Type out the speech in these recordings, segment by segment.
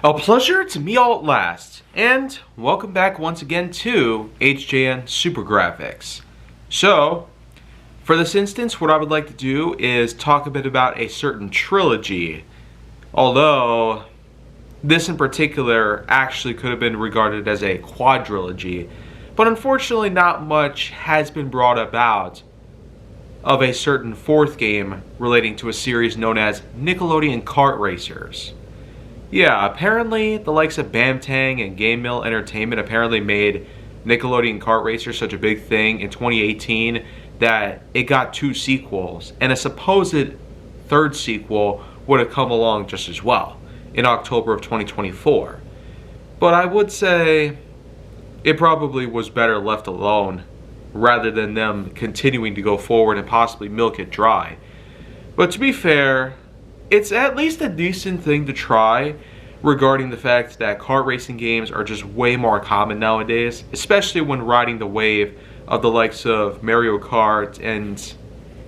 A pleasure to meet all at last, and welcome back once again to HJN Super Graphics. So, for this instance, what I would like to do is talk a bit about a certain trilogy, although this in particular actually could have been regarded as a quadrilogy, but unfortunately not much has been brought about of a certain fourth game relating to a series known as Nickelodeon Kart Racers. Yeah, apparently the likes of Bamtang and Game Mill Entertainment apparently made Nickelodeon Kart Racers such a big thing in 2018 that it got 2 sequels, and a supposed third sequel would have come along just as well in October of 2024. But I would say it probably was better left alone rather than them continuing to go forward and possibly milk it dry. But to be fair, it's at least a decent thing to try regarding the fact that kart racing games are just way more common nowadays, especially when riding the wave of the likes of Mario Kart and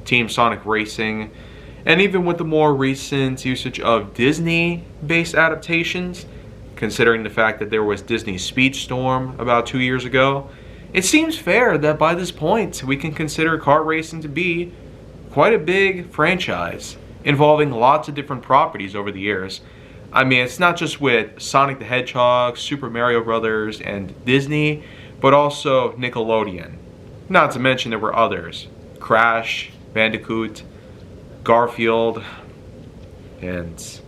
Team Sonic Racing, and even with the more recent usage of Disney-based adaptations, considering the fact that there was Disney Speedstorm about 2 years ago. It seems fair that by this point we can consider kart racing to be quite a big franchise, involving lots of different properties over the years. I mean, it's not just with Sonic the Hedgehog, Super Mario Brothers, and Disney, but also Nickelodeon. Not to mention there were others. Crash, Bandicoot, Garfield, and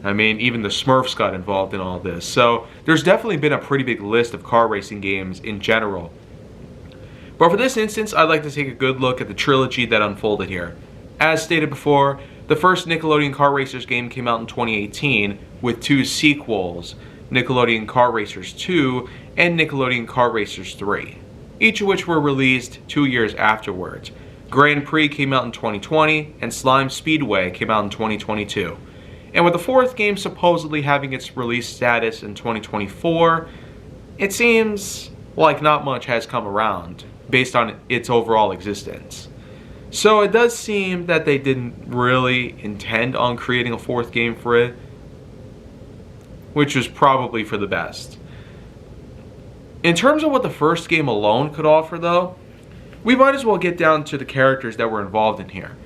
I mean, even the Smurfs got involved in all this. So there's definitely been a pretty big list of car racing games in general. But for this instance, I'd like to take a good look at the trilogy that unfolded here. As stated before, the first Nickelodeon Kart Racers game came out in 2018 with 2 sequels, Nickelodeon Kart Racers 2 and Nickelodeon Kart Racers 3, each of which were released 2 years afterwards. Grand Prix came out in 2020 and Slime Speedway came out in 2022. And with the fourth game supposedly having its release status in 2024, it seems like not much has come around based on its overall existence. So it does seem that they didn't really intend on creating a fourth game for it, which was probably for the best. In terms of what the first game alone could offer though, we might as well get down to the characters that were involved in here.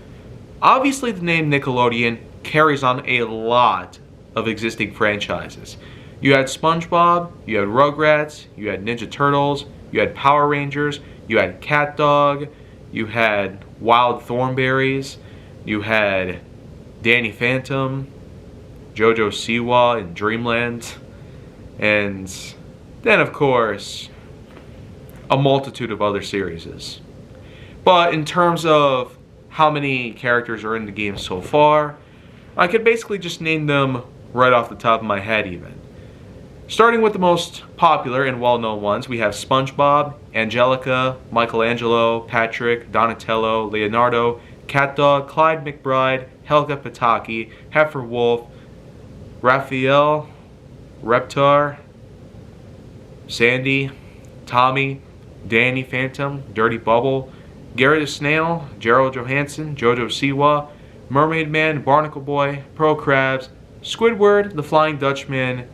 Obviously the name Nickelodeon carries on a lot of existing franchises. You had SpongeBob, you had Rugrats, you had Ninja Turtles, you had Power Rangers, you had Cat Dog, you had Wild Thornberrys, you had Danny Phantom, JoJo Siwa in Dreamland, and then of course a multitude of other series. But in terms of how many characters are in the game so far, I could basically just name them right off the top of my head even. Starting with the most popular and well-known ones, we have SpongeBob, Angelica, Michelangelo, Patrick, Donatello, Leonardo, CatDog, Clyde McBride, Helga Pataki, Heifer Wolf, Raphael, Reptar, Sandy, Tommy, Danny Phantom, Dirty Bubble, Gary the Snail, Gerald Johansson, Jojo Siwa, Mermaid Man, Barnacle Boy, Pearl Crabs, Squidward, the Flying Dutchman,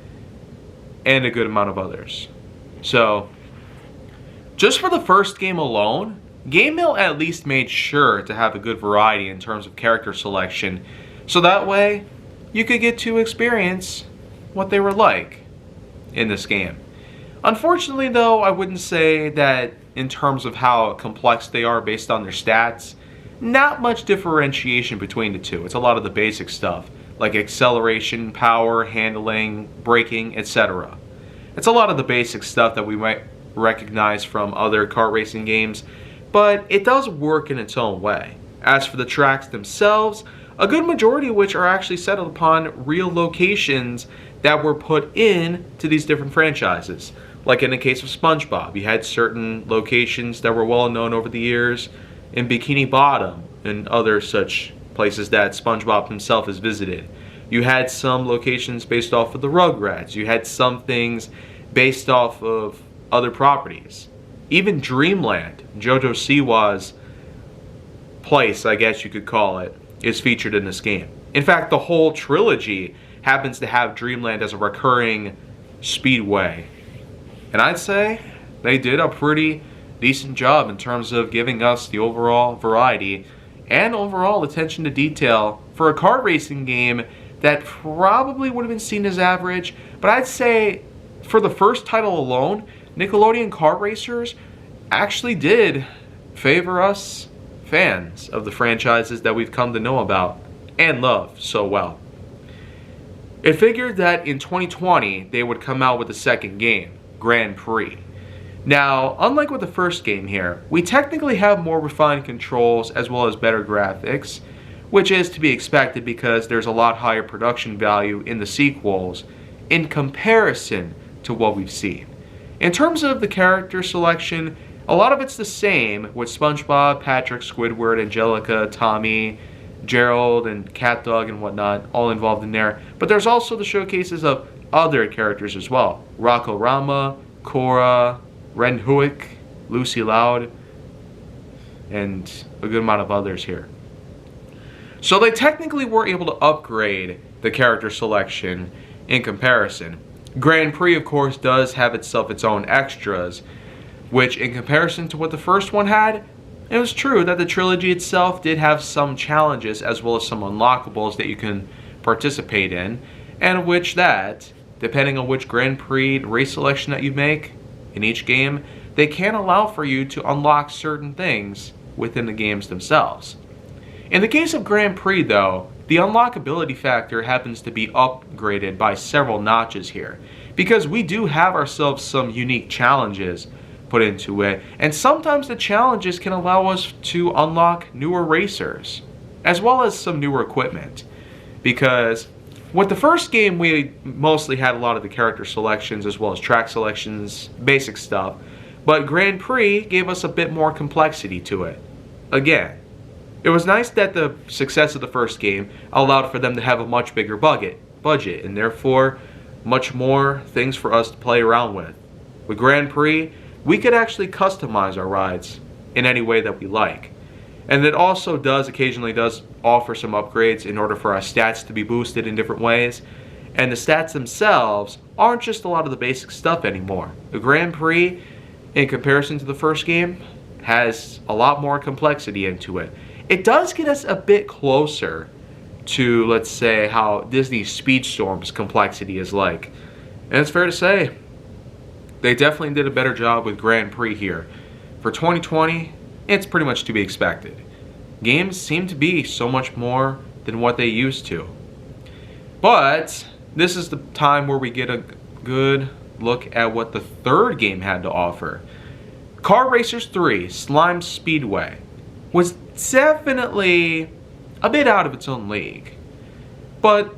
and a good amount of others. So, just for the first game alone, Game Mill at least made sure to have a good variety in terms of character selection, so that way you could get to experience what they were like in this game. Unfortunately though, I wouldn't say that in terms of how complex they are based on their stats, not much differentiation between the two. It's a lot of the basic stuff, like acceleration, power, handling, braking, etc. It's a lot of the basic stuff that we might recognize from other kart racing games, but it does work in its own way. As for the tracks themselves, a good majority of which are actually set upon real locations that were put in to these different franchises. Like in the case of SpongeBob, you had certain locations that were well known over the years in Bikini Bottom and other such places that SpongeBob himself has visited. You had some locations based off of the Rugrats. You had some things based off of other properties. Even Dreamland, JoJo Siwa's place, I guess you could call it, is featured in this game. In fact, the whole trilogy happens to have Dreamland as a recurring speedway. And I'd say they did a pretty decent job in terms of giving us the overall variety and overall attention to detail for a kart racing game that probably would have been seen as average. But I'd say for the first title alone, Nickelodeon Kart Racers actually did favor us fans of the franchises that we've come to know about and love so well. It figured that in 2020 they would come out with a second game, Grand Prix. Now, unlike with the first game here, we technically have more refined controls as well as better graphics, which is to be expected because there's a lot higher production value in the sequels in comparison to what we've seen. In terms of the character selection, a lot of it's the same with SpongeBob, Patrick, Squidward, Angelica, Tommy, Gerald, and CatDog and whatnot, all involved in there. But there's also the showcases of other characters as well. Rocco Rama, Cora, Ren Huick, Lucy Loud, and a good amount of others here. So they technically were able to upgrade the character selection in comparison. Grand Prix, of course, does have its own extras, which in comparison to what the first one had, it was true that the trilogy itself did have some challenges as well as some unlockables that you can participate in, and which that, depending on which Grand Prix race selection that you make in each game, they can allow for you to unlock certain things within the games themselves. In the case of Grand Prix though, the unlockability factor happens to be upgraded by several notches here, because we do have ourselves some unique challenges put into it, and sometimes the challenges can allow us to unlock newer racers, as well as some newer equipment. Because with the first game we mostly had a lot of the character selections as well as track selections, basic stuff, but Grand Prix gave us a bit more complexity to it. Again, it was nice that the success of the first game allowed for them to have a much bigger budget, and therefore much more things for us to play around with. With Grand Prix, we could actually customize our rides in any way that we like. And it also occasionally does offer some upgrades in order for our stats to be boosted in different ways. And the stats themselves aren't just a lot of the basic stuff anymore. The Grand Prix, in comparison to the first game, has a lot more complexity into it. It does get us a bit closer to, let's say, how Disney Speedstorm's complexity is like. And it's fair to say, they definitely did a better job with Grand Prix here. For 2020, it's pretty much to be expected. Games seem to be so much more than what they used to. But this is the time where we get a good look at what the third game had to offer. Kart Racers 3 Slime Speedway was definitely a bit out of its own league. But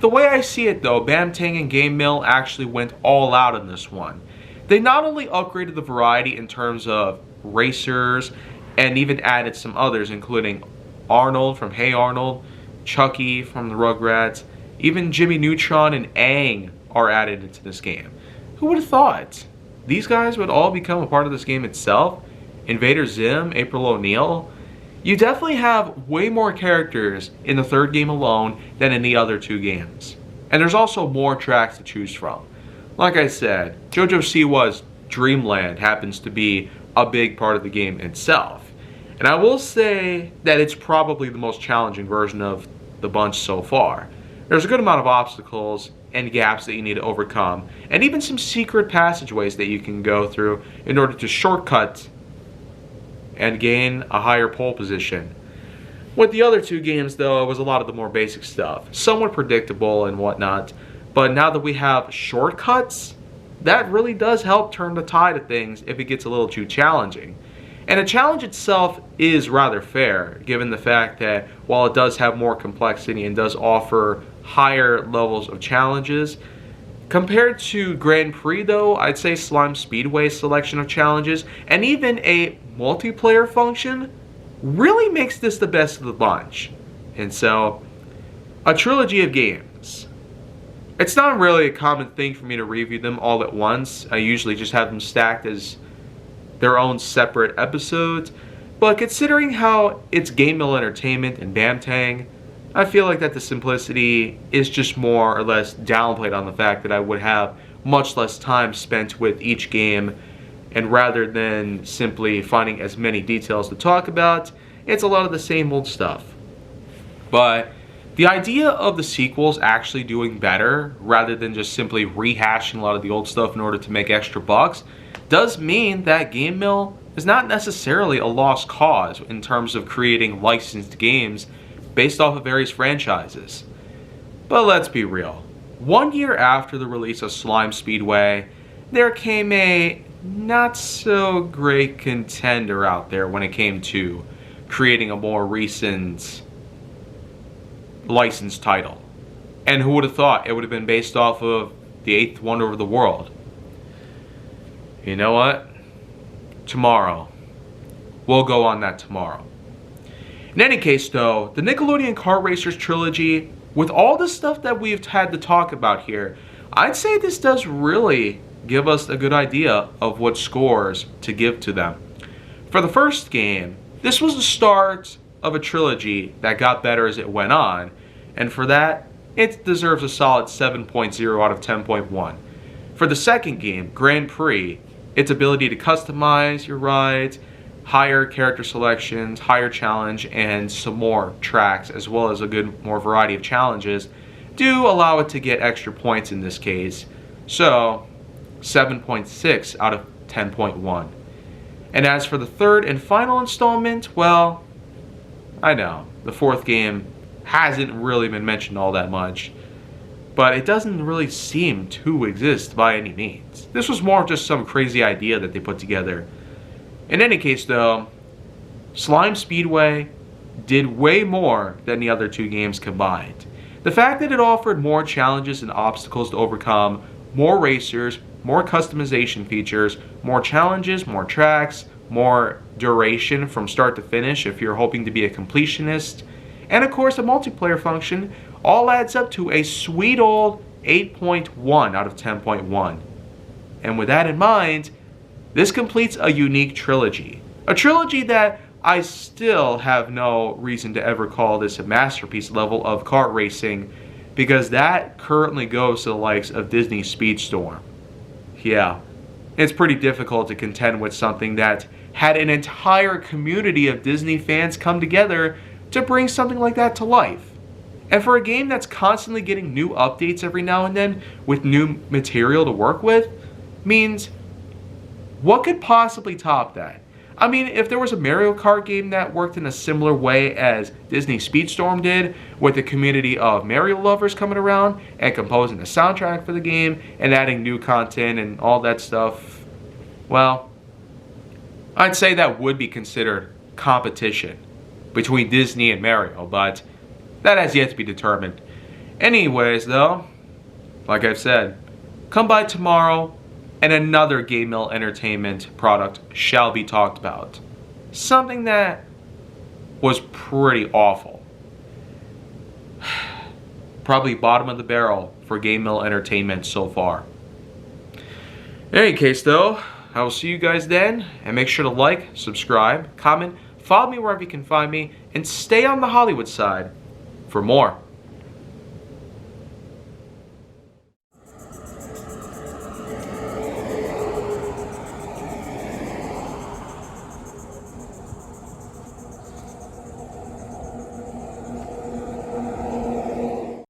the way I see it though, Bamtang and Game Mill actually went all out in this one. They not only upgraded the variety in terms of racers and even added some others, including Arnold from Hey Arnold, Chucky from the Rugrats, even Jimmy Neutron and Aang are added into this game. Who would have thought? These guys would all become a part of this game itself. Invader Zim, April O'Neil. You definitely have way more characters in the third game alone than in the other two games. And there's also more tracks to choose from. Like I said, JoJo Siwa's Dreamland happens to be a big part of the game itself. And I will say that it's probably the most challenging version of the bunch so far. There's a good amount of obstacles and gaps that you need to overcome, and even some secret passageways that you can go through in order to shortcut and gain a higher pole position. With the other two games though, it was a lot of the more basic stuff, somewhat predictable and whatnot, but now that we have shortcuts, that really does help turn the tide of things if it gets a little too challenging. And the challenge itself is rather fair, given the fact that while it does have more complexity and does offer higher levels of challenges, compared to Grand Prix though, I'd say Slime Speedway's selection of challenges and even a multiplayer function really makes this the best of the bunch. And so, a trilogy of games. It's not really a common thing for me to review them all at once. I usually just have them stacked as their own separate episodes. But considering how it's Game Mill Entertainment and Bamtang, I feel like that the simplicity is just more or less downplayed on the fact that I would have much less time spent with each game, and rather than simply finding as many details to talk about, it's a lot of the same old stuff. But the idea of the sequels actually doing better rather than just simply rehashing a lot of the old stuff in order to make extra bucks does mean that Game Mill is not necessarily a lost cause in terms of creating licensed games based off of various franchises. But let's be real. 1 year after the release of Slime Speedway, there came a not so great contender out there when it came to creating a more recent licensed title. And who would have thought it would have been based off of the 8th wonder of the world? You know what? Tomorrow. We'll go on that tomorrow. In any case though, the Nickelodeon Kart Racers Trilogy, with all the stuff that we've had to talk about here, I'd say this does really give us a good idea of what scores to give to them. For the first game, this was the start of a trilogy that got better as it went on, and for that, it deserves a solid 7.0 out of 10.1. For the second game, Grand Prix, its ability to customize your rides, higher character selections, higher challenge, and some more tracks, as well as a good more variety of challenges, do allow it to get extra points in this case. So, 7.6 out of 10.1. And as for the third and final installment, well, I know, the fourth game hasn't really been mentioned all that much, but it doesn't really seem to exist by any means. This was more of just some crazy idea that they put together. In any case though, Slime Speedway did way more than the other two games combined. The fact that it offered more challenges and obstacles to overcome, more racers, more customization features, more challenges, more tracks, more duration from start to finish if you're hoping to be a completionist, and of course a multiplayer function, all adds up to a sweet old 8.1 out of 10.1. And with that in mind, this completes a unique trilogy. A trilogy that I still have no reason to ever call this a masterpiece level of kart racing, because that currently goes to the likes of Disney Speedstorm. Yeah, it's pretty difficult to contend with something that had an entire community of Disney fans come together to bring something like that to life. And for a game that's constantly getting new updates every now and then with new material to work with, means what could possibly top that? I mean, if there was a Mario Kart game that worked in a similar way as Disney Speedstorm did, with a community of Mario lovers coming around and composing the soundtrack for the game and adding new content and all that stuff, well, I'd say that would be considered competition between Disney and Mario, but that has yet to be determined. Anyways though, like I've said, come by tomorrow and another Game Mill Entertainment product shall be talked about. Something that was pretty awful. Probably bottom of the barrel for Game Mill Entertainment so far. In any case though, I will see you guys then, and make sure to like, subscribe, comment, follow me wherever you can find me, and stay on the Hollywood side for more.